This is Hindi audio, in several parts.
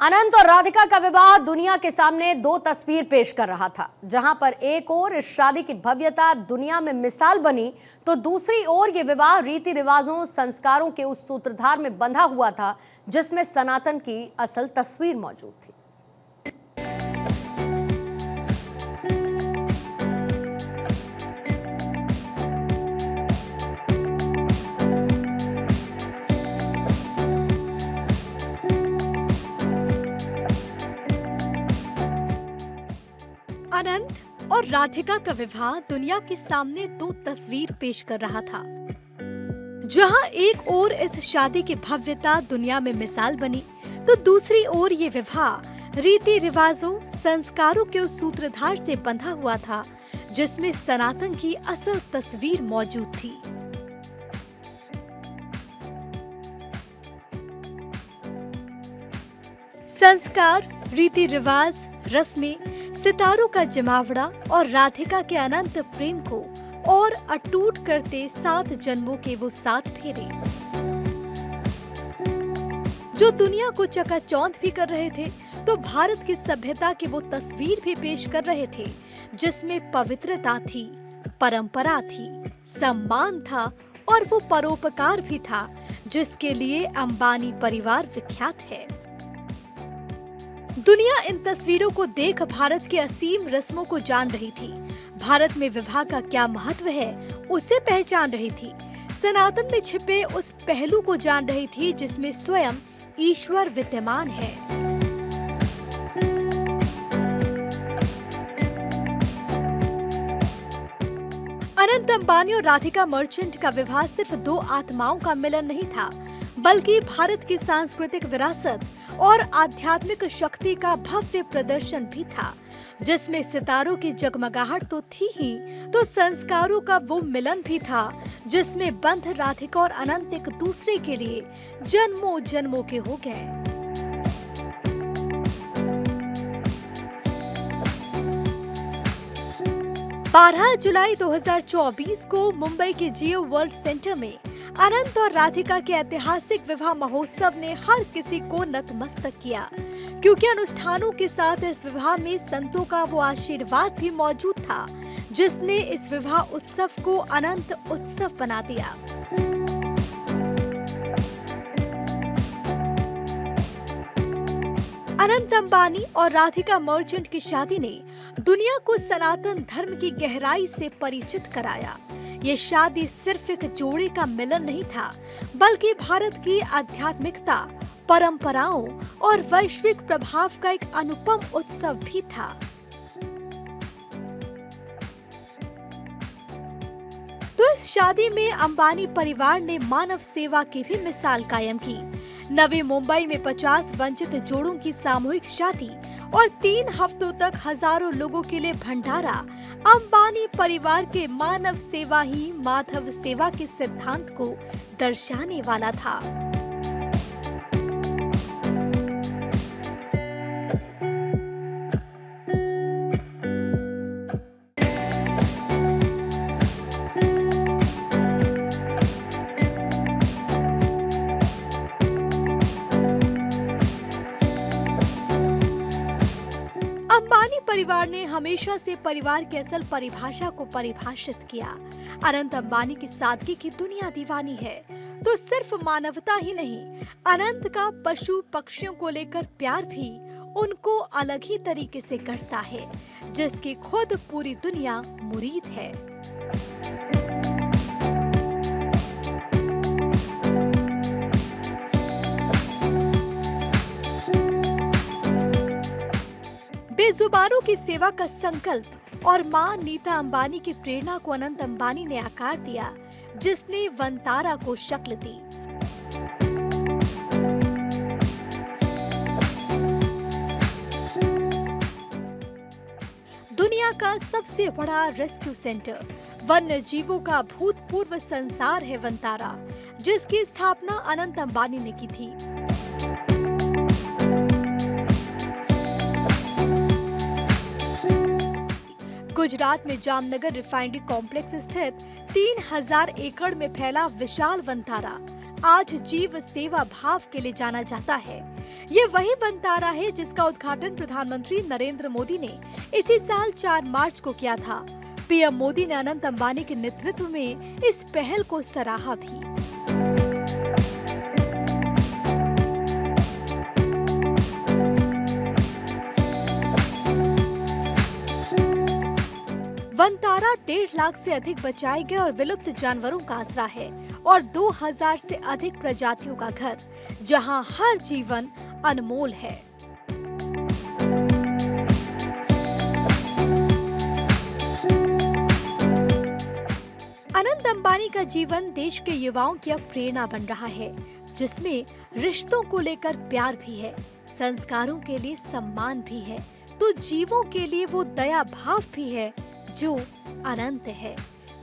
अनंत और राधिका का विवाह दुनिया के सामने दो तस्वीर पेश कर रहा था, जहां पर एक ओर इस शादी की भव्यता दुनिया में मिसाल बनी, तो दूसरी ओर ये विवाह रीति रिवाजों संस्कारों के उस सूत्रधार में बंधा हुआ था जिसमें सनातन की असल तस्वीर मौजूद थी। अनंत और राधिका का विवाह दुनिया के सामने दो तस्वीर पेश कर रहा था। जहां एक ओर इस शादी की भव्यता दुनिया में मिसाल बनी, तो दूसरी ओर ये विवाह रीति रिवाजों संस्कारों के उस सूत्रधार से बंधा हुआ था जिसमें सनातन की असल तस्वीर मौजूद थी। संस्कार, रीति रिवाज, रस्में, सितारों का जमावड़ा और राधिका के अनंत प्रेम को और अटूट करते 7 जन्मों के वो 7 फेरे, जो दुनिया को चकाचौंध भी कर रहे थे, तो भारत की सभ्यता की वो तस्वीर भी पेश कर रहे थे जिसमें पवित्रता थी, परंपरा थी, सम्मान था और वो परोपकार भी था जिसके लिए अंबानी परिवार विख्यात है। दुनिया इन तस्वीरों को देख भारत के असीम रस्मों को जान रही थी। भारत में विवाह का क्या महत्व है उसे पहचान रही थी। सनातन में छिपे उस पहलू को जान रही थी जिसमें स्वयं ईश्वर विद्यमान है। अनंत अंबानी और राधिका मर्चेंट का विवाह सिर्फ दो आत्माओं का मिलन नहीं था, बल्कि भारत की सांस्कृतिक विरासत और आध्यात्मिक शक्ति का भव्य प्रदर्शन भी था, जिसमें सितारों की जगमगाहट तो थी ही, तो संस्कारों का वो मिलन भी था जिसमें बंध राधिका और अनंत एक दूसरे के लिए जन्मों जन्मों के हो गए। बारह जुलाई 2024 को मुंबई के जियो वर्ल्ड सेंटर में अनंत और राधिका के ऐतिहासिक विवाह महोत्सव ने हर किसी को नतमस्तक किया, क्योंकि अनुष्ठानों के साथ इस विवाह में संतों का वो आशीर्वाद भी मौजूद था जिसने इस विवाह उत्सव को अनंत उत्सव बना दिया। अनंत अंबानी और राधिका मर्चेंट की शादी ने दुनिया को सनातन धर्म की गहराई से परिचित कराया। ये शादी सिर्फ एक जोड़े का मिलन नहीं था, बल्कि भारत की आध्यात्मिकता, परंपराओं और वैश्विक प्रभाव का एक अनुपम उत्सव भी था। तो इस शादी में अंबानी परिवार ने मानव सेवा की भी मिसाल कायम की। नवी मुंबई में 50 वंचित जोड़ों की सामूहिक शादी और 3 हफ्तों तक हजारों लोगों के लिए भंडारा अंबानी परिवार के मानव सेवा ही माधव सेवा के सिद्धांत को दर्शाने वाला था। अंबानी परिवार ने हमेशा से परिवार की असल परिभाषा को परिभाषित किया। अनंत अंबानी की सादगी की दुनिया दीवानी है, तो सिर्फ मानवता ही नहीं, अनंत का पशु पक्षियों को लेकर प्यार भी उनको अलग ही तरीके से करता है, जिसकी खुद पूरी दुनिया मुरीद है। बेजुबानों की सेवा का संकल्प और मां नीता अंबानी की प्रेरणा को अनंत अंबानी ने आकार दिया, जिसने वंतारा को शक्ल दी। दुनिया का सबसे बड़ा रेस्क्यू सेंटर, वन्य जीवों का भूतपूर्व संसार है वंतारा, जिसकी स्थापना अनंत अंबानी ने की थी। गुजरात में जामनगर रिफाइनरी कॉम्प्लेक्स स्थित 3000 एकड़ में फैला विशाल वंतारा आज जीव सेवा भाव के लिए जाना जाता है। ये वही बंतारा है जिसका उद्घाटन प्रधानमंत्री नरेंद्र मोदी ने इसी साल 4 मार्च को किया था। पीएम मोदी ने अनंत अंबानी के नेतृत्व में इस पहल को सराहा भी। वनतारा 1.5 लाख से अधिक बचाए गए और विलुप्त जानवरों का आसरा है और 2000 से अधिक प्रजातियों का घर, जहां हर जीवन अनमोल है। अनंत अंबानी का जीवन देश के युवाओं की अब प्रेरणा बन रहा है, जिसमें रिश्तों को लेकर प्यार भी है, संस्कारों के लिए सम्मान भी है, तो जीवों के लिए वो दया भाव भी है जो अनंत है।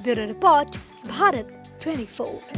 Bureau report, Bharat 24।